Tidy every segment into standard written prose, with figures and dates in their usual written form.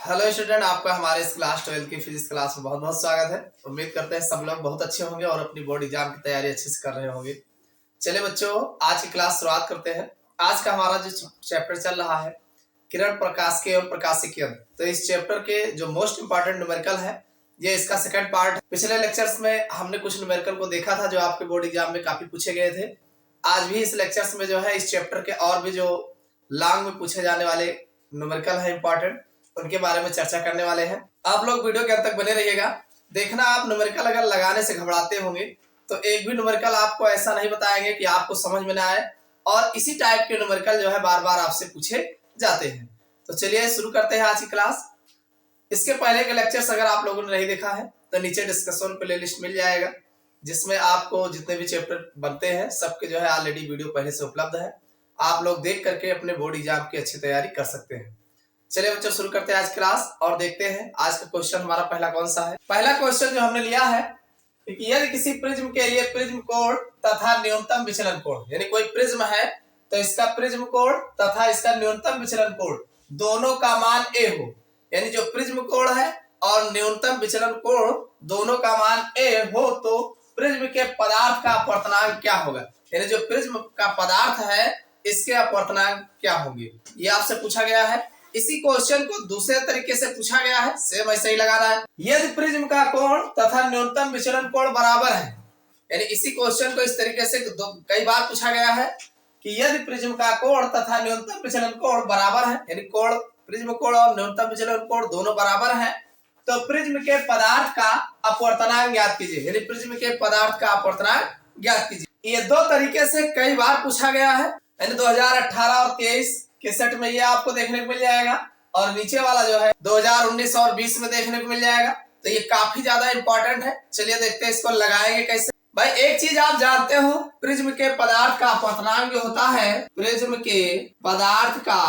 Hello student, आपका हमारे इस क्लास 12 की फिजिक्स क्लास में बहुत बहुत स्वागत है। उम्मीद करते हैं सब लोग बहुत अच्छे होंगे और अपनी बोर्ड एग्जाम की तैयारी अच्छे से कर रहे होंगे। चलिए बच्चों, आज की क्लास शुरुआत करते हैं। आज का हमारा जो चैप्टर चल रहा है किरण प्रकाश के और प्रकाशी किरण, तो इस चैप्टर के जो मोस्ट इंपॉर्टेंट न्यूमेरिकल है, ये इसका सेकंड पार्ट है। पिछले लेक्चर्स में हमने कुछ न्यूमेरिकल को देखा था जो आपके बोर्ड एग्जाम में काफी पूछे गए थे। आज भी इस लेक्चर्स में जो है इस चैप्टर के और भी जो लॉन्ग में पूछे जाने वाले न्यूमेरिकल है इंपॉर्टेंट, उनके बारे में चर्चा करने वाले हैं। आप लोग वीडियो के अंत तक बने रहिएगा। देखना, आप न्यूमेरिकल अगर लगाने से घबराते होंगे तो एक भी न्यूमेरिकल आपको ऐसा नहीं बताएंगे कि आपको समझ में ना आए, और इसी टाइप के न्यूमेरिकल जो है बार बार आपसे पूछे जाते हैं। तो चलिए शुरू करते हैं आज की क्लास। इसके पहले के लेक्चर्स अगर आप लोगों ने नहीं देखा है तो नीचे डिस्कशन प्लेलिस्ट मिल जाएगा, जिसमें आपको जितने भी चैप्टर बनते हैं सबके जो है ऑलरेडी वीडियो पहले से उपलब्ध है। आप लोग देख करके अपने बोर्ड एग्जाम की अच्छी तैयारी कर सकते हैं। चलिए बच्चों, शुरू करते हैं आज क्लास और देखते हैं आज का क्वेश्चन हमारा पहला कौन सा है। पहला क्वेश्चन जो हमने लिया है कि यदि किसी प्रिज्म के लिए प्रिज्म कोण तथा न्यूनतम विचलन कोण, यानी कोई प्रिज्म है तो इसका प्रिज्म कोण तथा इसका न्यूनतम विचलन कोण दोनों का मान ए हो, यानी जो प्रिज्म कोण है और न्यूनतम विचलन कोण दोनों का मान ए हो, तो प्रिज्म के पदार्थ का अपवर्तनांक क्या होगा, यानी जो प्रिज्म का पदार्थ है इसके अपवर्तनांक क्या होंगे, ये आपसे पूछा गया है। इसी क्वेश्चन को दूसरे तरीके से पूछा गया है, सेम ऐसे ही लगाना है। यदि प्रिज्म का कोण तथा न्यूनतम विचलन कोण बराबर है, यानी इसी क्वेश्चन को इस तरीके से कई बार पूछा गया है कि यदि प्रिज्म का कोण तथा न्यूनतम विचलन कोण बराबर है, यानी कोण प्रिज्म कोण और न्यूनतम विचलन कोण दोनों बराबर है, तो प्रिज्म के पदार्थ का अपवर्तनांक ज्ञात कीजिए, यानी प्रिज्म के पदार्थ का अपवर्तनांक ज्ञात कीजिए। ये दो तरीके से कई बार पूछा गया है, यानी 2018 और 23 के सेट में ये आपको देखने को मिल जाएगा, और नीचे वाला जो है 2019 और 20 में देखने को मिल जाएगा। तो ये काफी ज्यादा इंपॉर्टेंट है। चलिए देखते हैं इसको लगाएंगे कैसे। भाई एक चीज आप जानते हो, प्रिज्म के पदार्थ का अपवर्तनांक जो होता है, प्रिज्म के पदार्थ का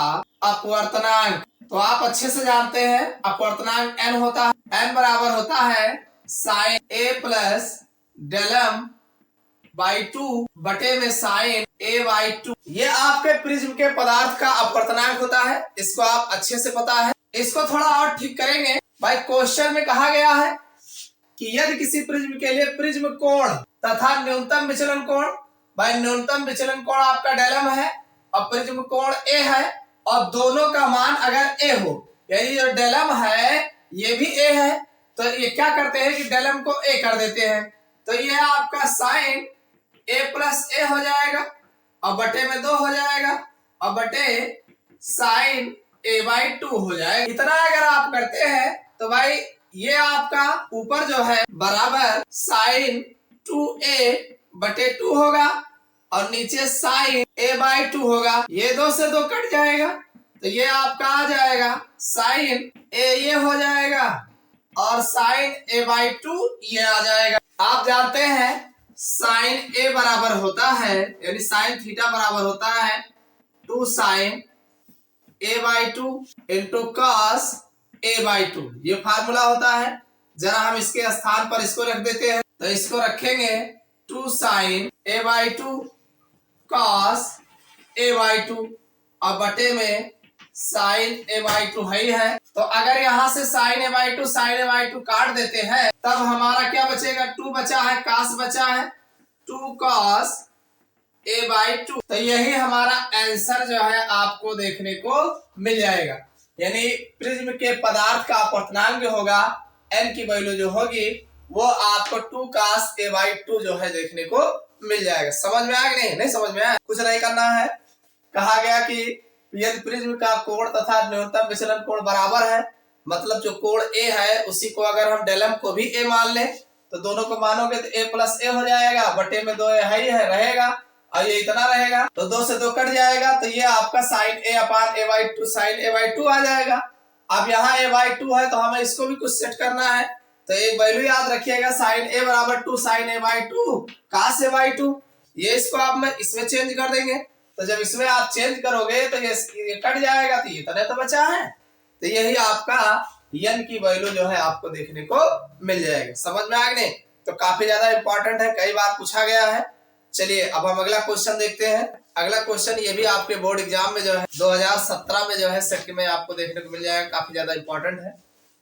अपवर्तनांक तो आप अच्छे से जानते हैं, अपवर्तनांक n होता है। n बराबर होता है साइन a प्लस डेलम बाई 2 बटे में साइन a बाई 2। ये आपके प्रिज्म के पदार्थ का अपवर्तनांक होता है, इसको आप अच्छे से पता है। इसको थोड़ा और ठीक करेंगे। भाई क्वेश्चन में कहा गया है कि यदि किसी प्रिज्म के लिए प्रिज्म कोण तथा न्यूनतम विचलन कोण, भाई न्यूनतम विचलन कोण आपका डेलम है और प्रिज्म कोण a है, और दोनों का मान अगर a हो, यानी जो डेलम है ये भी a है, तो ये क्या करते हैं कि डेलम को a कर देते हैं, तो ये आपका साइन a प्लस a हो जाएगा और बटे में 2 हो जाएगा और बटे साइन a बाई 2 हो जाएगा। इतना अगर आप करते हैं तो भाई ये आपका ऊपर जो है बराबर साइन 2a बटे 2 होगा और नीचे साइन a बाई 2 होगा। ये 2 से 2 कट जाएगा, तो ये आपका आ जाएगा साइन a ये हो जाएगा और साइन a बाई 2 ये आ जाएगा। आप जानते हैं साइन a बराबर होता है, यानी साइन थीटा बराबर होता है 2 sine a by 2 into cos a by 2, ये फार्मूला होता है। जरा हम इसके स्थान पर इसको रख देते हैं, तो इसको रखेंगे 2 sine a by 2 cos a by 2 और बटे में साइन a बाई 2 है। तो अगर यहाँ से sine a by 2 sine a by 2 काट देते हैं, तब हमारा क्या बचेगा, 2 बचा है, cos बचा है 2 cos a बाई 2। तो यही हमारा आंसर जो है आपको देखने को मिल जाएगा, यानी प्रिज्म के पदार्थ का अपवर्तनांक जो होगा n की वैल्यू जो होगी वो आपको 2 cos a बाई 2 जो है देखने को मिल जाएगा। समझ में आया कि नहीं? नहीं समझ में आया? कुछ नहीं करना है। कहा गया कि यदि प्रिज्म का कोण तथा न्यूनतम विचलन कोण बराबर है, मतलब जो कोण a है उसी को अगर हम डेलम को भी a मान लें तो दोनों को मानोगे तो a प्लस a हो जाएगा, बटे में 2 है ही है रहेगा और ये इतना रहेगा, तो 2 से 2 कट जाएगा, तो ये आपका sine a upon a by 2 sine a by 2 आ जाएगा। अब यहाँ a बाई 2 है तो हमें इसको भी कुछ सेट करना है, तो एक वैल्यू याद रखिएगा साइन a बराबर 2 sine a by 2 cos a by 2। ये इसको आप में इसमें चेंज कर देंगे, तो जब इसमें आप चेंज करोगे तो ये कट जाएगा, तो ये इतना तो बचा है, तो यही आपका n की वैल्यू जो है आपको देखने को मिल जाएगा। समझ में आ गया? तो काफी ज्यादा इंपॉर्टेंट है, कई बार पूछा गया है। चलिए अब हम अगला क्वेश्चन देखते हैं। अगला क्वेश्चन ये भी आपके बोर्ड एग्जाम में जो है 2017 में जो है सेट में आपको देखने को मिल जाएगा, काफी ज्यादा इंपॉर्टेंट है।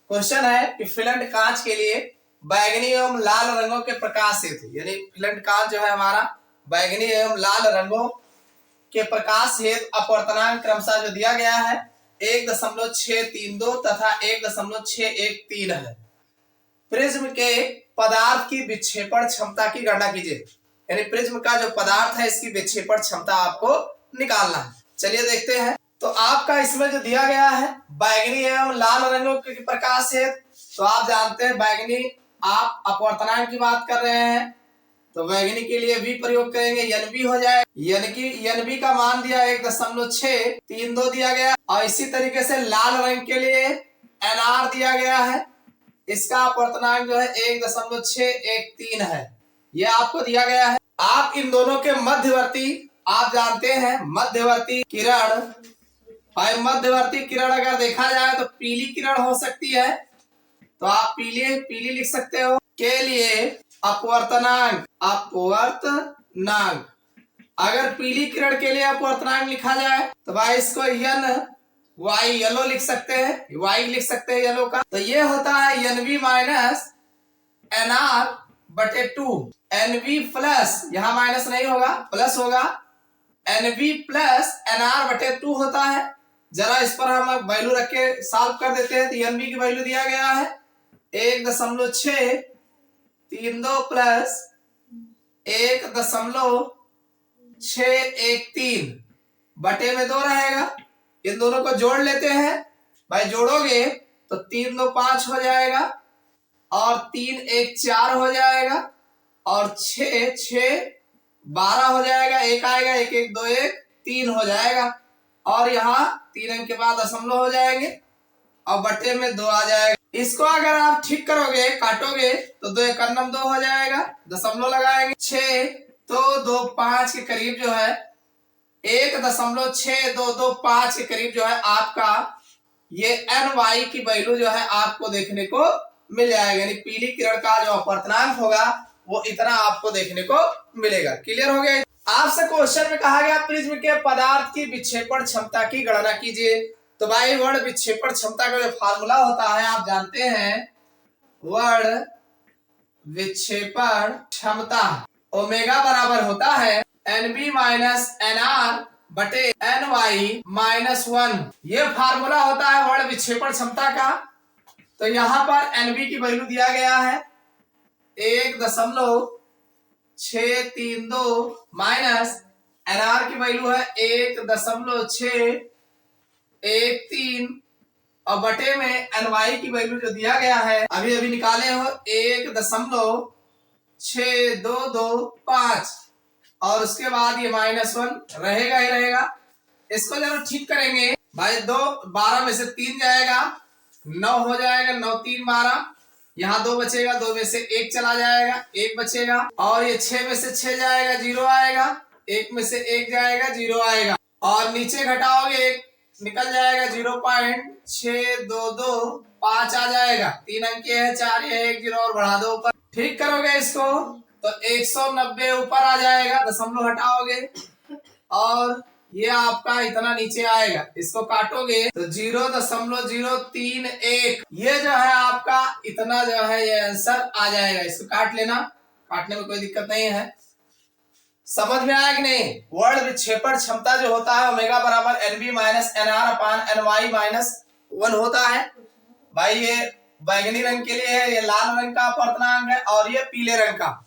क्वेश्चन है कि फिलंट कांच के लिए बैगनी एवं लाल रंगों के प्रकाश हेतु, यानी फिलंट कांच जो है हमारा बैगनी एवं लाल रंगों के प्रकाश हेतु अपवर्तनांक क्रमशः जो दिया गया है 1.632 तथा 1.613 है। प्रिज्म के पदार्थ की विक्षेपण क्षमता की गणना कीजिए, यानी प्रिज्म का जो पदार्थ है इसकी विक्षेपण क्षमता आपको निकालना है। चलिए देखते हैं। तो आपका इसमें जो दिया गया है बैगनी एवं लाल रंगों के प्रकाश है, तो आप जानते हैं बैगनी आप अपवर्तनांक की बात कर रहे हैं, तो बैगनी के लिए भी प्रयोग करेंगे, NB हो जाए, यानी कि NB का मान दिया 1.632 दिया गया। और इसी तरीके से लाल रंग के लिए NR दिया गया है, इसका अपवर्तनांक जो है 1.613 है, ये आपको दिया गया है। आप इन दोनों के मध्यवर्ती, आप जानते हैं मध्यवर्ती किरण, भाई मध्यवर्ती किरण अगर देखा जाए तो पीली किरण हो सकती है, तो आप पीली लिख सकते हो। के लिए अपवर्तनांक अगर पीली किरण के लिए अपवर्तनांक लिखा जाए तो भाई इसको Y येलो लिख सकते हैं, Y लिख सकते हैं येलो का। तो ये होता है NV माइनस NR बटे 2, NV प्लस, यहाँ माइनस नहीं होगा प्लस होगा, NV प्लस NR बटे 2 होता है। जरा इस पर हम वैल्यू रख के सॉल्व कर देते हैं। तो NV की वैल्यू दिया गया है 1.632 प्लस 1.613 बटे में 2 रहेगा। इन दोनों को जोड़ लेते हैं भाई, जोड़ोगे तो 3 2 5 हो जाएगा और 3 1 4 हो जाएगा और 6 6 12 हो जाएगा, 1 आएगा, 1 1 2 1 3 हो जाएगा और यहाँ 3 अंक के बाद दशमलव हो जाएंगे और बटे में 2 आ जाएगा। इसको अगर आप ठीक करोगे, काटोगे तो 2 1 2 हो जाएगा, दशमलव लगाएंगे 6 तो 2 5 के करीब जो है 1.6225 के करीब जो है आपका ये NY की वैल्यू जो है आपको देखने को मिल जाएगा, यानी पीली किरण का जो अपवर्तनांक होगा वो इतना आपको देखने को मिलेगा। क्लियर हो गया। आपसे क्वेश्चन में कहा गया प्रिज्म के पदार्थ की विक्षेपण क्षमता की गणना कीजिए। तो भाई वर्ण विक्षेपण क्षमता का जो फार्मूला होता है आप जानते हैं, वर्ण विक्षेपण क्षमता ओमेगा बराबर होता है NB माइनस NR बटे NY माइनस 1, ये फार्मूला होता है वर्ण विक्षेपण क्षमता का। तो यहाँ पर NB की वैल्यू दिया गया है 1.632 माइनस NR की वैल्यू है 1.613 और बटे में NY की वैल्यू जो दिया गया है अभी अभी निकाले हो 1.6225 और उसके बाद ये -1 रहेगा ही रहेगा। इसको जब ठीक करेंगे भाई 2 12 में से 3 जाएगा 9 हो जाएगा, 9 3 12, यहाँ 2 बचेगा, 2 में से 1 चला जाएगा, 1 बचेगा और ये 6 में से 6 जाएगा 0 आएगा, 1 में से 1 जाएगा 0 आएगा और नीचे घटाओगे 1 निकल जाएगा 0.622 आ जाएगा, 3 अंक है 4 ये 1 0 और बढ़ा दो ऊपर। ठीक करोगे इसको तो 190 ऊपर आ जाएगा, दशमलव हटाओगे और ये आपका इतना नीचे आएगा। इसको काटोगे तो 0.031, ये जो है आपका इतना जो है ये आंसर आ जाएगा। इसको काट लेना, काटने में कोई दिक्कत नहीं है। समझ में आया कि नहीं। वर्ण विक्षेपण क्षमता जो होता है ओमेगा बराबर NB माइनस NR अपान NY माइनस 1 होता है। भाई ये बैगनी रंग के लिए है, ये लाल रंग का अपवर्तनांक है और ये पीले रंग का।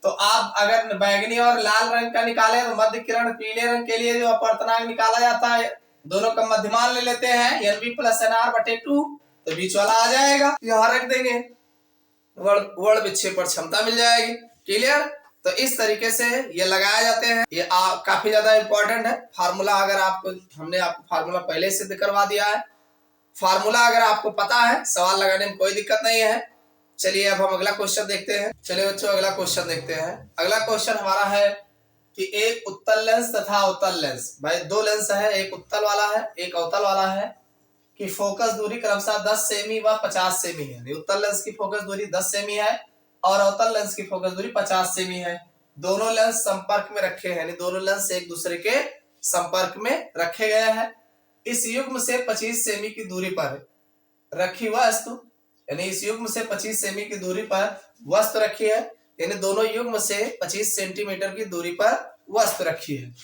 तो आप अगर बैगनी और लाल रंग का निकाले तो मध्य किरण पीले रंग के लिए जो अपवर्तनांक निकाला जाता है दोनों का मध्यमान ले लेते हैं NB प्लस NR बटे 2, तो बीच वाला आ जाएगा, यहाँ रख देंगे, वर्ण विक्षेपण क्षमता मिल जाएगी। क्लियर। तो इस तरीके से ये लगाए जाते हैं, ये काफी ज्यादा इंपॉर्टेंट है फार्मूला। अगर आपको हमने आपको फार्मूला पहले सिद्ध करवा दिया है, फार्मूला अगर आपको पता है सवाल लगाने में कोई दिक्कत नहीं है। चलिए अब हम अगला क्वेश्चन देखते हैं। चलिए बच्चों अगला क्वेश्चन देखते हैं। अगला क्वेश्चन हमारा है कि एक उत्तल लेंस तथा अवतल लेंस, भाई 2 लेंस है, एक उत्तल वाला है एक अवतल वाला है, कि फोकस दूरी क्रमशः 10 सेमी व 50 सेमी है। उत्तल लेंस की फोकस दूरी 10 सेमी है और अवतल लेंस की फोकस दूरी 50 सेमी है। दोनों लेंस संपर्क में रखे हैं, यानी दोनों लेंस एक दूसरे के संपर्क में रखे गए हैं। इस युग्म से 25 सेमी की दूरी पर रखी वस्तु, यानी इस युग्म से 25 सेमी की दूरी पर वस्तु रखी है, यानी दोनों युग्म से 25 सेंटीमीटर की दूरी पर वस्तु रखी है।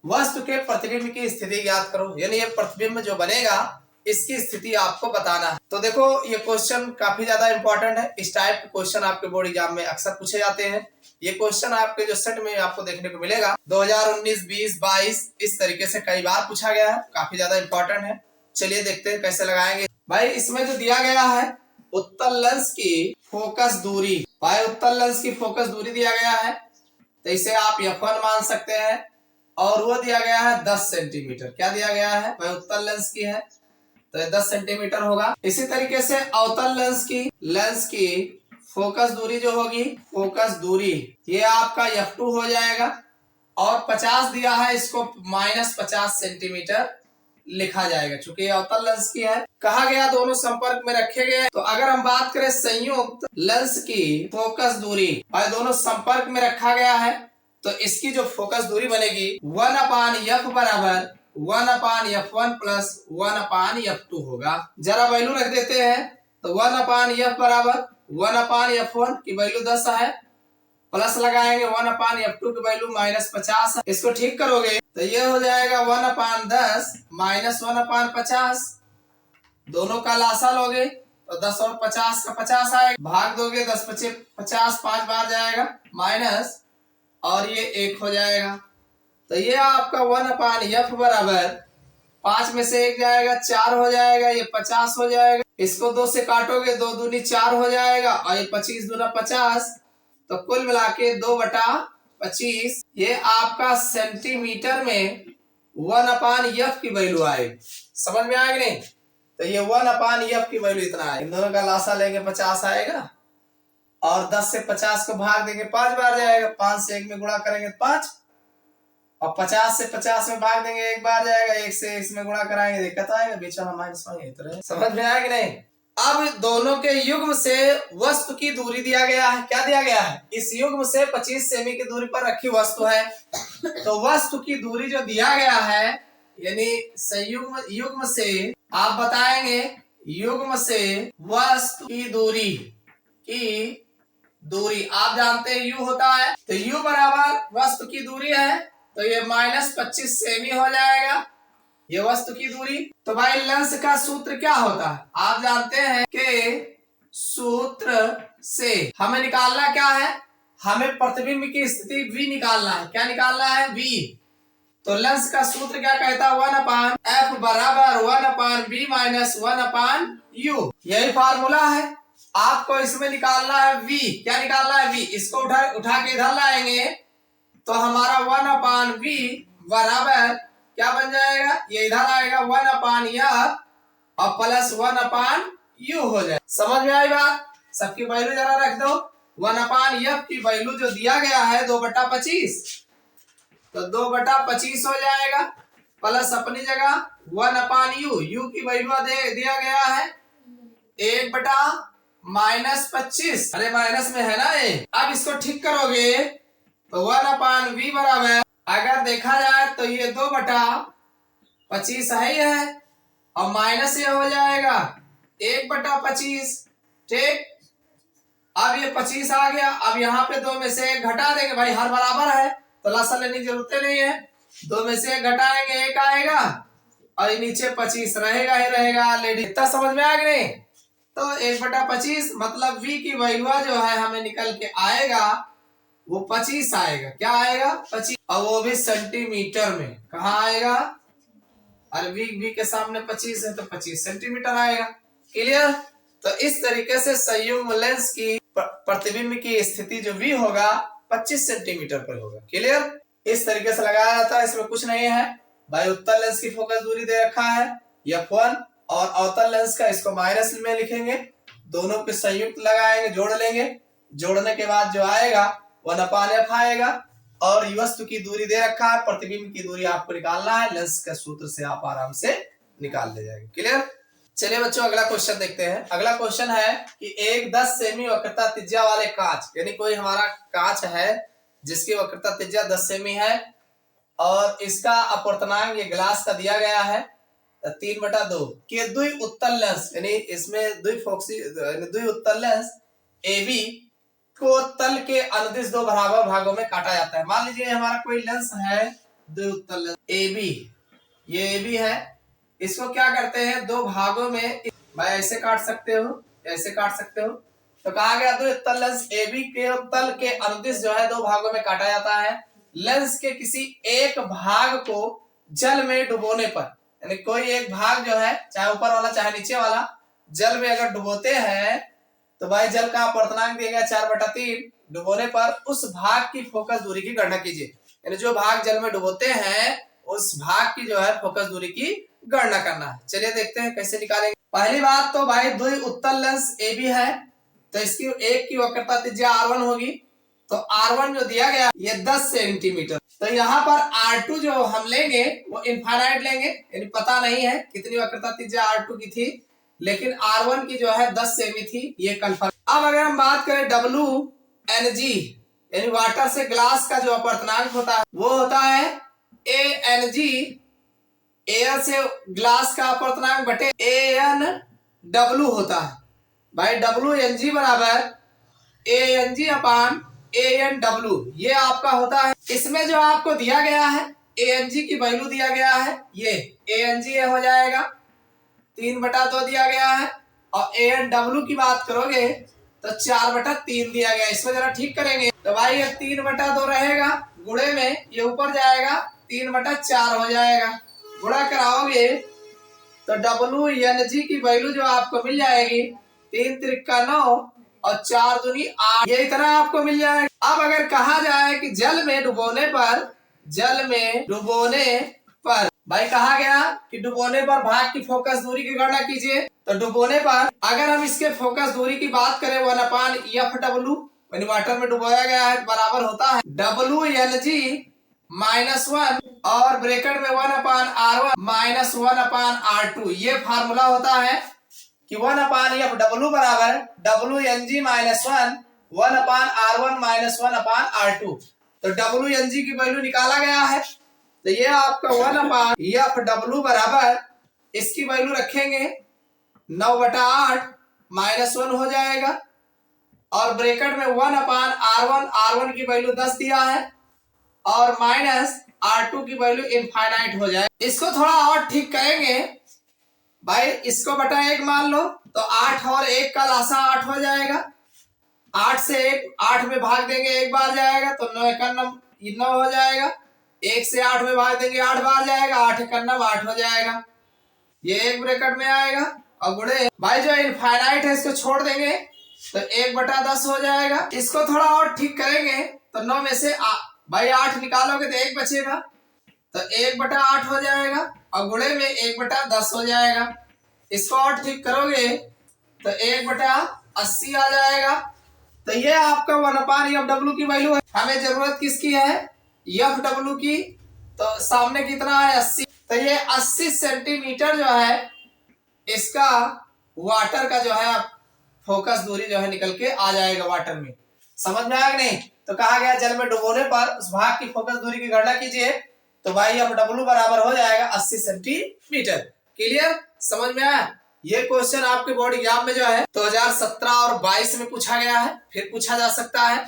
वस्तु के प्रतिबिंब की स्थिति ज्ञात करो, यानी ये प्रतिबिंब जो बनेगा इसकी स्थिति आपको बताना है। तो देखो ये क्वेश्चन काफी ज्यादा इंपॉर्टेंट है। इस टाइप के क्वेश्चन आपके बोर्ड एग्जाम में अक्सर पूछे जाते हैं। ये क्वेश्चन आपके जो सेट में आपको देखने को मिलेगा 2019, 20, 22 इस तरीके से कई बार पूछा गया है, काफी ज्यादा इंपॉर्टेंट है। चलिए देखते हैं कैसे लगाएंगे। भाई इसमें जो दिया गया है उत्तल लेंस की फोकस दूरी, भाई उत्तल लेंस की फोकस दूरी दिया गया है, तो इसे आप f1 मान सकते हैं, और वो दिया गया है 10 सेंटीमीटर। क्या दिया गया है भाई, उत्तल लेंस की है तो 10 सेंटीमीटर होगा। इसी तरीके से अवतल लेंस की फोकस दूरी जो होगी, फोकस दूरी ये आपका f2 हो जाएगा, और 50 दिया है, इसको -50 सेंटीमीटर लिखा जाएगा, चूंकि अवतल लेंस की है। कहा गया दोनों संपर्क में रखे गए। तो अगर हम बात करें संयुक्त लेंस की फोकस दूरी, भाई दोनों संपर्क में रखा गया है, तो इसकी जो फोकस दूरी बनेगी 1/f बराबर 1/f1 प्लस 1/f2 होगा। जरा वैल्यू रख देते हैं, तो 1/f बराबर 1/f1 की वैल्यू 10 है, प्लस लगाएंगे 1/f2 की वैल्यू -50 है। इसको ठीक करोगे तो ये हो जाएगा 1/10 माइनस 1/50, दोनों का लासा लोगे तो 10 और 50 का 50 आएगा, भाग दोगे 10 × 50 5 बार जाएगा, माइनस और ये 1 हो जाएगा। तो ये आपका 1/f बराबर 5 में से 1 जाएगा 4 हो जाएगा, ये 50 हो जाएगा। इसको 2 से काटोगे 2 दूनी 4 हो जाएगा, और ये 25 दूना 50, तो कुल मिला के 2/25 ये आपका सेंटीमीटर में 1/f की वैल्यू आएगी। समझ में आएगी नहीं? तो ये 1/f की वैल्यू इतना है। इन दोनों का लासा लेंगे 50 आएगा, और 10 से 50 को भाग देंगे 5 बार जाएगा, 5 से 1 में गुणा करेंगे 5, और 50 से 50 में भाग देंगे 1 बार जाएगा, 1 से इसमें गुणा कराएंगे दिक्कत आएगा, बीच में माइनस में। समझ में आएगी नहीं? अब दोनों के युग्म से वस्तु की दूरी दिया गया है। क्या दिया गया है? इस युग्म से 25 सेमी की दूरी पर रखी वस्तु है। तो वस्तु की दूरी जो दिया गया है, यानी संयुग्म युग्म से आप बताएंगे, युग्म से वस्तु की दूरी आप जानते हैं u होता है, तो u बराबर वस्तु की दूरी है, तो ये -25 सेमी हो जाएगा, ये वस्तु की दूरी। तो भाई लेंस का सूत्र क्या होता है? आप जानते हैं कि सूत्र से हमें निकालना क्या है, हमें प्रतिबिंब की स्थिति v निकालना है। क्या निकालना है? v। तो लेंस का सूत्र क्या कहता है? 1/f बराबर 1/b माइनस 1/u, यही फार्मूला है। आपको इसमें निकालना है v। क्या निकालना है? v। इसको उठा के इधर लाएंगे तो हमारा 1/v बराबर क्या बन जाएगा? ये इधर आएगा 1/f और प्लस 1/u हो जाए। समझ में आई बात? सबकी वैल्यू जरा रख दो। 1/f की वैल्यू जो दिया गया है 2/25, तो 2/25 हो जाएगा, प्लस अपनी जगह 1/u, u की वैल्यू दिया गया है 1/-25। अरे माइनस में है ना ये। अब इसको ठीक करोगे तो 1/v बराबर, अगर देखा जाए तो ये 2/25 है, और माइनस ये हो जाएगा 1/25। ठीक, अब ये 25 आ गया, अब यहाँ पे 2 में से 1 घटा देंगे, भाई हर बराबर है तो लासा लेने की जरूरत नहीं है। 2 में से 1 घटाएंगे 1 आएगा, और नीचे 25 रहेगा ही रहेगा। लेडी इतना समझ में आ गया नहीं? तो 1/25 मतलब v की वैल्यू जो है हमें निकल के आएगा वो 25 आएगा। क्या आएगा? 25, और वो भी सेंटीमीटर में। कहाँ आएगा? अरे v के सामने 25 है तो 25 सेंटीमीटर आएगा। क्लियर? तो इस तरीके से संयुग्म लेंस की प्रतिबिंब की स्थिति जो v होगा 25 सेंटीमीटर पर होगा। क्लियर? इस तरीके से लगाया जाता है, इसमें कुछ नहीं है भाई। उत्तल लेंस की फोकस दूरी दे रखा है f1, और अवतल लेंस का इसको माइनस में लिखेंगे, दोनों के संयुक्त लगाएंगे, जोड़ लेंगे, जोड़ने के बाद जो आएगा 1/f आएगा, और वस्तु की दूरी दे रखा है, प्रतिबिंब की दूरी आपको निकालना है, लेंस के सूत्र से आप आराम से निकाल ले जाएंगे। क्लियर? चलिए बच्चों अगला क्वेश्चन देखते हैं। अगला क्वेश्चन है कि एक 10 सेमी वक्रता त्रिज्या वाले कांच, यानी कोई हमारा कांच है जिसकी वक्रता त्रिज्या 10 सेमी है और इसका अपवर्तनांक ये ग्लास का दिया गया है 3/2 के द्वि उत्तल लेंस, यानी इसमें द्वि उत्तल लेंस AB को तल के अनुदिश दो बराबर भागों में काटा जाता है। मान लीजिए हमारा कोई लेंस है द्वि उत्तल लेंस AB, ये AB है, इसको क्या करते हैं दो भागों में, भाई ऐसे काट सकते हो, ऐसे काट सकते हो, तो कहा गया द्वि उत्तल लेंस AB के तल के अनुदिश जो है दो भागों में काटा जाता है। लेंस के किसी एक भाग को जल में डुबोने पर, यानी कोई एक भाग जो है चाहे ऊपर वाला चाहे नीचे वाला जल में अगर डुबोते हैं तो भाई जल का अपवर्तनांक दिया गया 4/3, डुबोने पर उस भाग की फोकस दूरी की गणना कीजिए। यानी जो भाग जल में डुबोते हैं उस भाग की जो है फोकस दूरी की गणना करना है। चलिए देखते हैं कैसे निकालेंगे। पहली बात तो भाई द्वि उत्तल लेंस AB है तो इसकी एक की वक्रता त्रिज्या R1 होगी, तो R1 जो दिया गया ये 10 सेंटीमीटर, तो यहाँ पर R2 जो हम लेंगे वो इनफाइनाइट लेंगे, यानी पता नहीं है कितनी वक्रता त्रिज्या R2 की थी, लेकिन R1 की जो है 10 सेमी थी, ये कंफर्म। अब अगर हम बात करें WNG यानी वाटर से ग्लास का जो अपवर्तनांक होता है वो होता है ANG, एयर से ग्लास का अपवर्तनांक बटे ANW होता है। भाई WNG बराबर ANG अपान ANW ये आपका होता है। इसमें जो आपको दिया गया है ANG की वैल्यू दिया गया है, ये ANG हो जाएगा 3/2 दिया गया है, और ANW की बात करोगे तो 4/3 दिया गया। इसमें जरा ठीक करेंगे तो भाई ये 3/2 रहेगा, गुणे में ये ऊपर जाएगा 3/4 हो जाएगा, गुणा कराओगे तो WNG की वैल्यू जो आपको मिल जाएगी 3 त्रिका 9 और 4 दूनी 8, ये इतना आपको मिल जाएगा। अब अगर कहा जाए कि जल में डुबोने पर भाई कहा गया कि डुबोने पर भाग की फोकस दूरी की गणना कीजिए, तो डुबोने पर अगर हम इसके फोकस दूरी की बात करें 1/FW, यानी वाटर में डुबोया गया है, बराबर होता है WNG -1 और ब्रैकेट में 1/R1 -1/R2। ये फार्मूला होता है कि 1/FW बराबर WNG -1 1/R1 -1/R2। तो WNG की वैल्यू निकाला गया है, तो ये आपका 1/FW बराबर इसकी वैल्यू रखेंगे 9/8 -1 हो जाएगा, और ब्रैकेट में 1/R1, R1 की वैल्यू 10 दिया है और -R2 की वैल्यू इनफाइनाइट हो जाए। इसको थोड़ा और ठीक करेंगे भाई, इसको बटा 1 मान लो तो 8 और 1 का लासा 8 हो जाएगा, 8 से 8 में भाग देंगे 1 बार जाएगा तो 9 1 9 हो जाएगा, 1 से 8 में भाग देंगे 8 बार जाएगा, 8 1 8 हो जाएगा, ये एक ब्रैकेट में आएगा, और गुणे भाई जो इनफाइनाइट है इसको छोड़ देंगे तो 1/10 हो जाएगा। इसको थोड़ा और ठीक करेंगे तो 9 में से भाई 8 निकालोगे तो 1 बचेगा, तो 1/8 हो जाएगा, और गुणे में 1/10 हो जाएगा। इसको और ठीक करोगे तो 1/80 आ जाएगा। तो ये आपका 1/FW की वैल्यू है। हमें जरूरत किसकी है, FW की, तो सामने कितना है 80, तो ये 80 सेंटीमीटर जो है इसका वाटर का जो है फोकस दूरी जो है निकल के आ जाएगा वाटर में। समझ में आया नहीं? तो कहा गया जल में डुबोने पर उस भाग की फोकस दूरी की गणना कीजिए, तो भाई FW बराबर हो जाएगा 80 सेंटीमीटर। क्लियर? समझ में आया? ये क्वेश्चन आपके बोर्ड एग्जाम में जो है 2017 और 22 में पूछा गया है, फिर पूछा जा सकता है,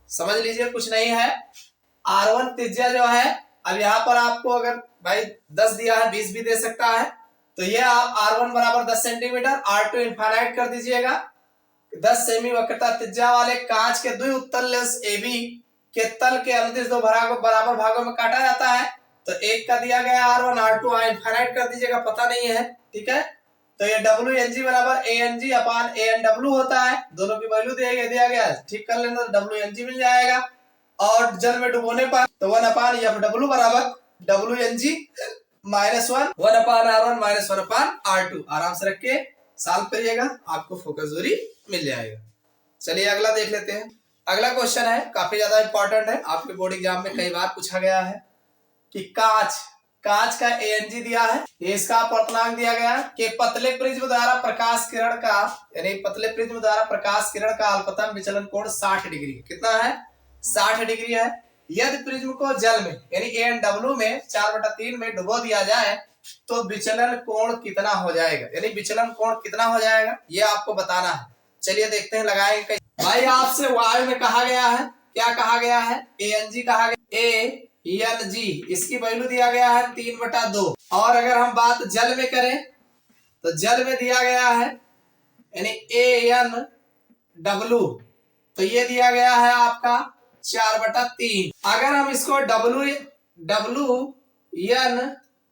समझ लीजिए कुछ नहीं है। R1 त्रिज्या जो है, अब यहाँ पर आपको अगर भाई 10 दिया है 20 भी दे सकता है, तो ये आप R1 बराबर 10 सेंटीमीटर, R2 इनफाइनाइट कर दीजिएगा। 10 सेमी वक्रता त्रिज्या वाले कांच के द्वि उत्तल लेंस AB के तल के अनुदिश दो बराबर भागों में काटा जाता है, तो एक का दिया गया R1 R2 इनफाइनाइट कर दीजिएगा, पता नहीं है, ठीक है। तो ये WNG बराबर ANG अपान ANW होता है, दोनों की वैल्यू दिया गया है, ठीक कर लेना तो WNG मिल जाएगा। और जल में डुबोने पर तो 1/FW बराबर WNG -1 1/R1 -1/R2, आराम से रख के सॉल्व करिएगा, आपको फोकस दूरी मिल जाएगा। चलिए अगला देख लेते हैं। अगला क्वेश्चन है काफी ज्यादा इंपॉर्टेंट है, आपके बोर्ड एग्जाम में कई बार पूछा गया है कि कांच का ANG दिया है, ये इसका अपवर्तनांक दिया गया है कि पतले प्रिज्म द्वारा प्रकाश किरण का, यानी पतले प्रिज्म द्वारा प्रकाश किरण का अल्पतम विचलन कोण 60 डिग्री कितना है 60 डिग्री है। यदि प्रिज्म को जल में यानी AnW में 4/3 में डुबो दिया जाए तो विचलन कोण कितना हो जाएगा, यानी विचलन कोण कितना हो जाएगा ये आपको बताना है। चलिए देखते हैं, लगाएंगे। भाई आपसे वायु में कहा गया है, क्या कहा गया है, ANG कहा गया, ANG इसकी वैल्यू दिया गया है 3/2। और अगर हम बात जल में करें तो जल में दिया गया है यानी AnW, तो ये दिया गया है आपका 4/3। अगर हम इसको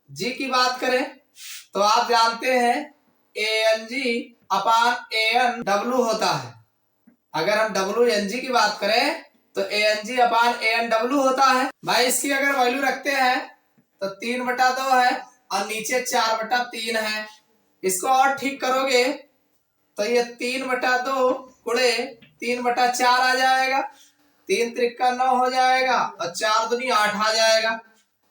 WNG की बात करें तो आप जानते हैं ANG/AnW होता है। अगर हम WNG की बात करें तो ANG/AnW होता है। भाई इसकी अगर वैल्यू रखते हैं तो 3/2 है और नीचे 4/3 है। इसको और ठीक करोगे तो ये 3/2 गुणे 3/4 आ जाएगा, 3 त्रिका 9 हो जाएगा और 4 दूनी 8 आ जाएगा।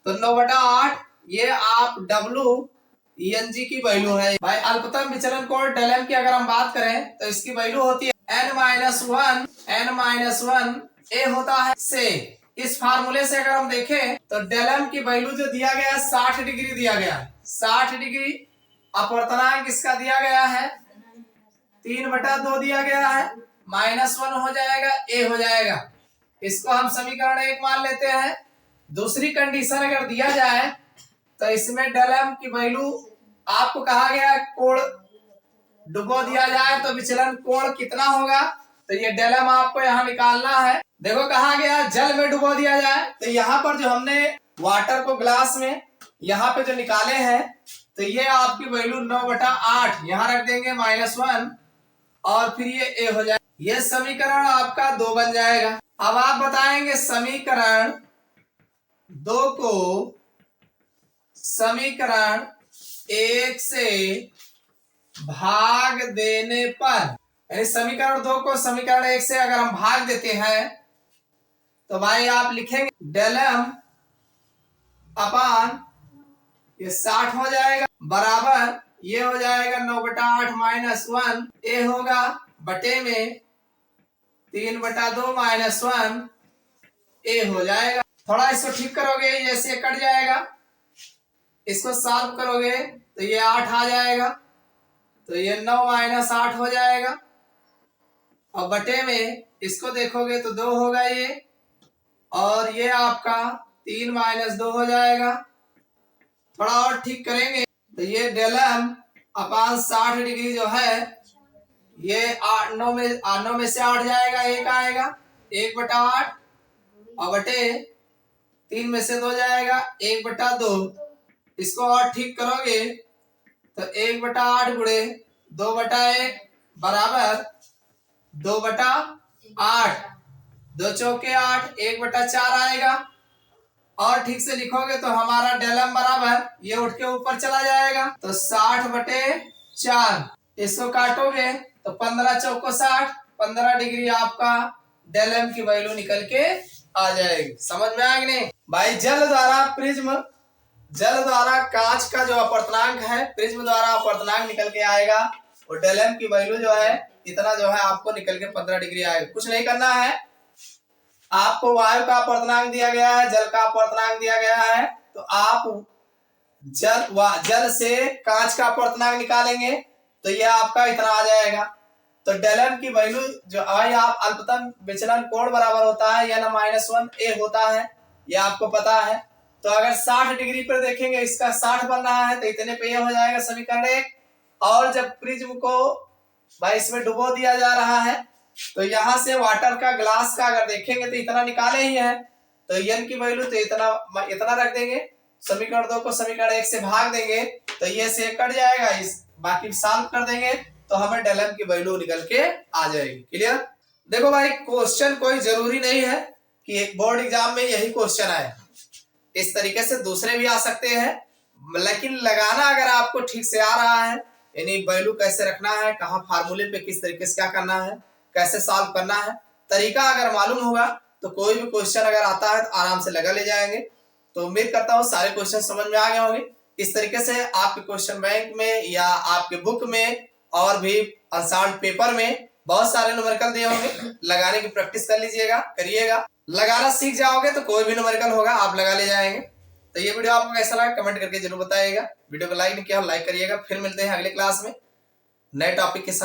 तो 9/8 ये आप WNG की वैल्यू है। भाई अल्पतम विचलन कोण डेलm की अगर हम बात करें तो इसकी वैल्यू होती है n-1 A होता है से। इस फार्मूले से अगर हम देखें तो डेलm की वैल्यू जो दिया गया है 60 डिग्री दिया गया है, 60 डिग्री। अपवर्तनांक इसका दिया गया है 3/2 दिया गया है, -1 हो जाएगा, A हो जाएगा। इसको हम समीकरण 1 मान लेते हैं। दूसरी कंडीशन अगर दिया जाए तो इसमें डेलm की वैल्यू आपको कहा गया कोण डुबो दिया जाए तो विचलन कोण कितना होगा, तो ये डेलm आपको यहाँ निकालना है। देखो कहा गया जल में डुबो दिया जाए, तो यहाँ पर जो हमने वाटर को ग्लास में यहाँ पे जो निकाले हैं तो ये आपकी वैल्यू 9/8 यहाँ रख देंगे, -1 और फिर ये A हो जाएगा। ये समीकरण आपका 2 बन जाएगा। अब आप बताएंगे समीकरण 2 को समीकरण 1 से भाग देने पर, यानी समीकरण 2 को समीकरण 1 से अगर हम भाग देते हैं तो भाई आप लिखेंगे डेलm अपान ये 60 हो जाएगा बराबर ये हो जाएगा 9/8 -1 A होगा बटे में 3/2 -1 A हो जाएगा। थोड़ा इसको ठीक करोगे जैसे कट जाएगा, इसको सॉल्व करोगे तो ये 8 आ जाएगा, तो ये 9 -8 हो जाएगा और बटे में इसको देखोगे तो 2 होगा ये, और ये आपका 3 - 2 हो जाएगा। थोड़ा और ठीक करेंगे तो ये डेलm अपान 60 डिग्री जो है ये 9 में से 8 जाएगा, 1 आएगा, 1/8 और बटे 3 में से 2 जाएगा, 1/2। इसको और ठीक करोगे तो 1/8 गुणे 2/1 बराबर 2/8, 2 चौके 8, 1/4 आएगा। और ठीक से लिखोगे तो हमारा डेलm बराबर ये उठ के ऊपर चला जाएगा, तो 60/4। इसको काटोगे तो 15 चौको 60, 15 डिग्री आपका डेलm की वैल्यू निकल के आ जाएगी। समझ में आएगी नहीं भाई? जल द्वारा कांच का जो अपवर्तनांक है, प्रिज्म द्वारा अपवर्तनांक निकल के आएगा और डेलm की वैल्यू जो है इतना जो है आपको निकल के 15 डिग्री आएगा। कुछ नहीं करना है, आपको वायु का अपवर्तनांक दिया गया है, जल का अपवर्तनांक दिया गया है, तो आप जल से कांच का अपवर्तनांक निकालेंगे तो यह आपका इतना आ जाएगा। तो डेलm की वैल्यू जो आप अल्पतम विचलन कोण बराबर होता है या ना -1 A होता है, यह आपको पता है। तो अगर 60 डिग्री पर देखेंगे इसका 60 बन रहा है तो इतने पे ये हो जाएगा समीकरण 1। और जब प्रिज्म को भाई इसमें डुबो दिया जा रहा है तो यहाँ से वाटर का ग्लास का अगर देखेंगे तो इतना निकाले ही है, तो n की वैल्यू तो इतना रख देंगे। समीकरण 2 को समीकरण 1 से भाग देंगे तो ये से कट जाएगा, इस बाकी सॉल्व कर देंगे तो हमें डेलm की वैल्यू निकल के आ जाएगी। क्लियर? देखो भाई क्वेश्चन कोई जरूरी नहीं है कि एक बोर्ड एग्जाम में यही क्वेश्चन आए, इस तरीके से दूसरे भी आ सकते हैं, लेकिन लगाना अगर आपको ठीक से आ रहा है, यानी वैल्यू कैसे रखना है, कहाँ फार्मूले पे किस तरीके से क्या करना है, कैसे सॉल्व करना है, तरीका अगर मालूम होगा तो कोई भी क्वेश्चन अगर आता है तो आराम से लगा ले जाएंगे। तो उम्मीद करता हूँ सारे क्वेश्चन समझ में आ गए होंगे। इस तरीके से आपके क्वेश्चन बैंक में या आपके बुक में और भी अनसाल्ड पेपर में बहुत सारे न्यूमेरिकल दिए होंगे, लगाने की प्रैक्टिस कर लीजिएगा, करिएगा। लगाना सीख जाओगे तो कोई भी न्यूमेरिकल होगा आप लगा ले जाएंगे। तो ये वीडियो आपको कैसा लगा कमेंट करके जरूर बताइएगा। वीडियो को लाइक नहीं किया लाइक करिएगा। फिर मिलते हैं अगले क्लास में नए टॉपिक के साथ।